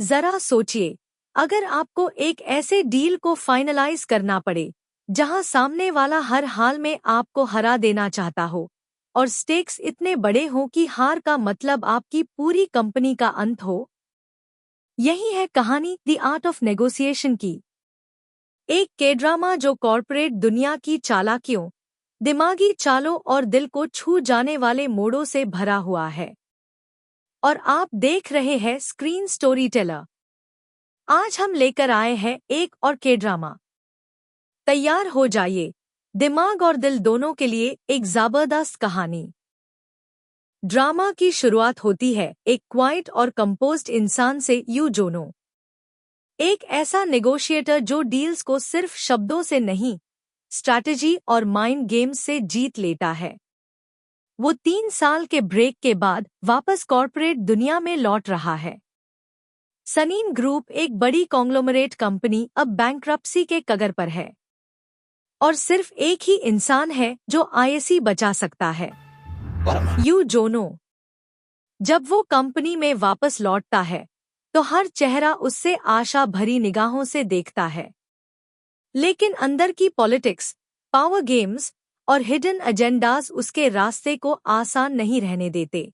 जरा सोचिए, अगर आपको एक ऐसे डील को फाइनलाइज करना पड़े जहां सामने वाला हर हाल में आपको हरा देना चाहता हो और स्टेक्स इतने बड़े हों कि हार का मतलब आपकी पूरी कंपनी का अंत हो। यही है कहानी द आर्ट ऑफ नेगोशिएशन की। एक के ड्रामा जो कॉर्पोरेट दुनिया की चालाकियों, दिमागी चालों और दिल को छू जाने वाले मोड़ों से भरा हुआ है। और आप देख रहे हैं स्क्रीन स्टोरी टेलर। आज हम लेकर आए हैं एक और के ड्रामा। तैयार हो जाइए, दिमाग और दिल दोनों के लिए एक जबरदस्त कहानी। ड्रामा की शुरुआत होती है एक क्वाइट और कंपोज्ड इंसान से, यू जोनो। एक ऐसा नेगोशिएटर जो डील्स को सिर्फ शब्दों से नहीं, स्ट्रैटेजी और माइंड गेम्स से जीत लेता है। वो 3 साल के ब्रेक के बाद वापस कॉर्पोरेट दुनिया में लौट रहा है। सनीन ग्रुप एक बड़ी कॉन्ग्लोमरेट कंपनी अब बैंक्रप्सी के कगार पर है और सिर्फ एक ही इंसान है जो आईएसी बचा सकता है, यू जोनो। जब वो कंपनी में वापस लौटता है तो हर चेहरा उससे आशा भरी निगाहों से देखता है, लेकिन अंदर की पॉलिटिक्स, पावर गेम्स और हिडन एजेंडाज उसके रास्ते को आसान नहीं रहने देते।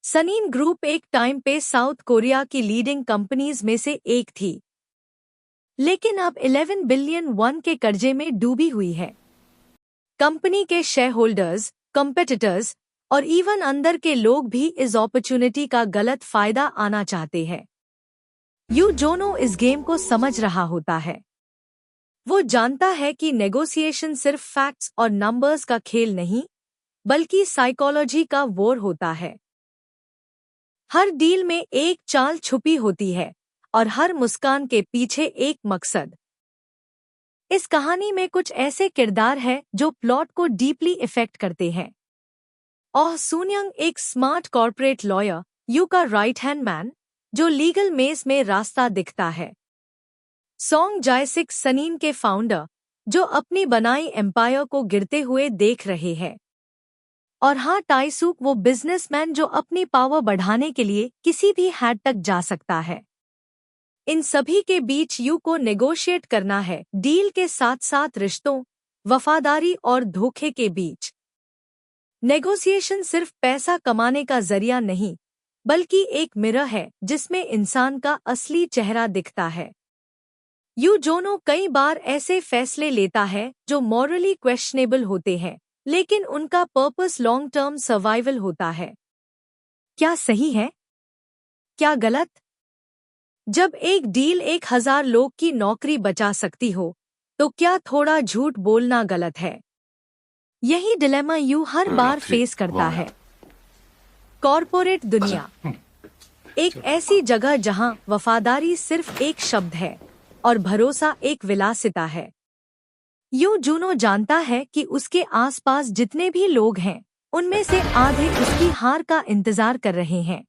सनीन ग्रुप एक टाइम पे साउथ कोरिया की लीडिंग कंपनीज में से एक थी, लेकिन अब 11 बिलियन वॉन के कर्जे में डूबी हुई है। कंपनी के शेयर होल्डर्स, कॉम्पिटिटर्स और इवन अंदर के लोग भी इस अपॉर्चुनिटी का गलत फायदा आना चाहते हैं। यू जोनो इस गेम को समझ रहा होता है। वो जानता है कि नेगोशिएशन सिर्फ फैक्ट्स और नंबर्स का खेल नहीं, बल्कि साइकोलॉजी का वॉर होता है। हर डील में एक चाल छुपी होती है और हर मुस्कान के पीछे एक मकसद। इस कहानी में कुछ ऐसे किरदार हैं जो प्लॉट को डीपली इफेक्ट करते हैं। ओह सूनयंग एक स्मार्ट कॉर्पोरेट लॉयर, यू का राइट हैंड मैन, जो लीगल मेज में रास्ता दिखता है। सोंग जायसिक सनीन के फाउंडर, जो अपनी बनाई एम्पायर को गिरते हुए देख रहे हैं। और हाँ टाइसूक, वो बिजनेसमैन जो अपनी पावर बढ़ाने के लिए किसी भी हद तक जा सकता है। इन सभी के बीच यू को नेगोशिएट करना है, डील के साथ साथ रिश्तों, वफादारी और धोखे के बीच। नेगोशिएशन सिर्फ पैसा कमाने का जरिया नहीं, बल्कि एक मिरर है जिसमें इंसान का असली चेहरा दिखता है। यू जोनो कई बार ऐसे फैसले लेता है जो मॉरली क्वेश्चनेबल होते हैं, लेकिन उनका पर्पस लॉन्ग टर्म सर्वाइवल होता है। क्या सही है, क्या गलत? जब एक डील 1000 लोग की नौकरी बचा सकती हो, तो क्या थोड़ा झूठ बोलना गलत है? यही dilemma you her bar face करता है। कॉर्पोरेट दुनिया एक ऐसी जगह जहां वफादारी सिर्फ एक शब्द है और भरोसा एक विलासिता है। यू जूनो जानता है कि उसके आसपास जितने भी लोग हैं, उनमें से आधे उसकी हार का इंतजार कर रहे हैं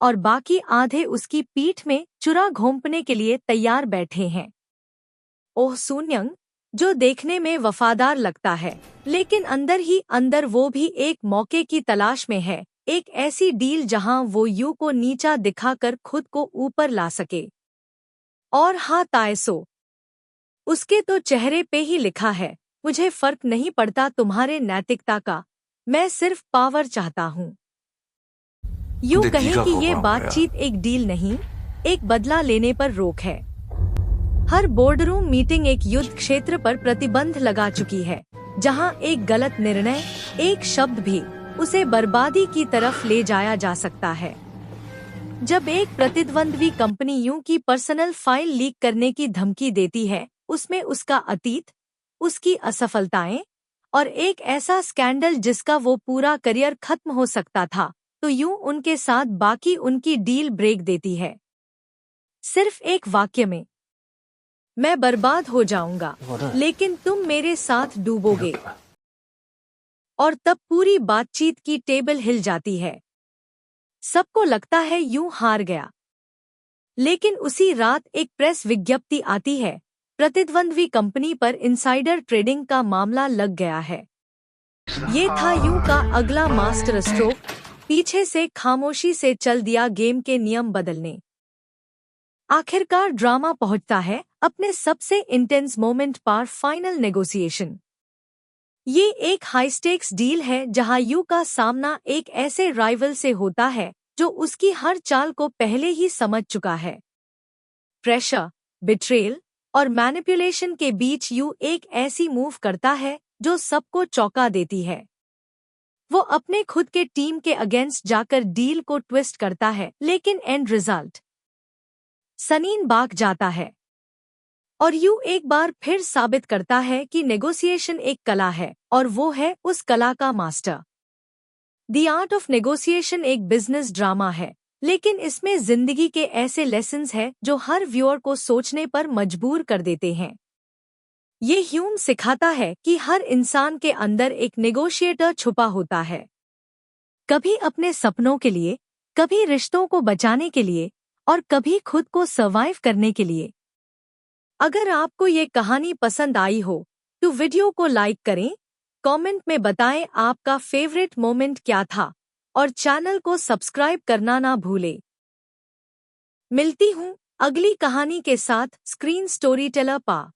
और बाकी आधे उसकी पीठ में चुरा घोंपने के लिए तैयार बैठे हैं। ओह सूनयंग, जो देखने में वफादार लगता है, लेकिन अंदर ही अंदर वो भी एक मौके की तलाश में है, एक ऐसी डील जहां वो यू को नीचा दिखाकर खुद को ऊपर ला सके। और हाँ तायसो, उसके तो चेहरे पे ही लिखा है, मुझे फर्क नहीं पड़ता तुम्हारे नैतिकता का, मैं सिर्फ पावर चाहता हूँ। यूं कहे कि ये बातचीत एक डील नहीं, एक बदला लेने पर रोक है। हर बोर्डरूम मीटिंग एक युद्ध क्षेत्र पर प्रतिबंध लगा चुकी है, जहां एक गलत निर्णय, एक शब्द भी उसे बर्बादी की तरफ ले जाया जा सकता है। जब एक प्रतिद्वंद्वी कंपनी यूं की पर्सनल फाइल लीक करने की धमकी देती है, उसमें उसका अतीत, उसकी असफलताएं और एक ऐसा स्कैंडल जिसका वो पूरा करियर खत्म हो सकता था, तो यूं उनके साथ बाकी उनकी डील ब्रेक देती है। सिर्फ एक वाक्य में, मैं बर्बाद हो जाऊंगा, लेकिन तुम मेरे साथ डूबोगे। और तब पूरी बातचीत की टेबल हिल जाती है। सबको लगता है यूं हार गया। लेकिन उसी रात एक प्रेस विज्ञप्ति आती है, प्रतिद्वंद्वी कंपनी पर इनसाइडर ट्रेडिंग का मामला लग गया है। ये था यूं का अगला मास्टर स्ट्रोक, पीछे से खामोशी से चल दिया गेम के नियम बदलने। आखिरकार ड्रामा पहुंचता है अपने सबसे इंटेंस मोमेंट पर, फाइनल नेगोशिएशन। ये एक हाई स्टेक्स डील है जहां यू का सामना एक ऐसे राइवल से होता है जो उसकी हर चाल को पहले ही समझ चुका है। प्रेशर, बिट्रेल और मैनिपुलेशन के बीच यू एक ऐसी मूव करता है जो सबको चौंका देती है। वो अपने खुद के टीम के अगेंस्ट जाकर डील को ट्विस्ट करता है, लेकिन एंड रिजल्ट सनीन बाग जाता है और यू एक बार फिर साबित करता है कि नेगोशिएशन एक कला है और वो है उस कला का master. The art of negotiation एक बिजनेस ड्रामा है, लेकिन इसमें जिंदगी के ऐसे लेसन्स हैं जो हर व्यूअर को सोचने पर मजबूर कर देते हैं। ये ह्यूम सिखाता है कि हर इंसान के अंदर एक नेगोशिएटर छुपा होता है, कभी अपने सपनों के लिए, कभी रिश्तों को बचाने के लिए और कभी खुद को सर्वाइव करने के लिए। अगर आपको ये कहानी पसंद आई हो तो वीडियो को लाइक करें, कमेंट में बताएं आपका फेवरेट मोमेंट क्या था और चैनल को सब्सक्राइब करना ना भूलें। मिलती हूँ अगली कहानी के साथ स्क्रीन स्टोरी टेलर पा।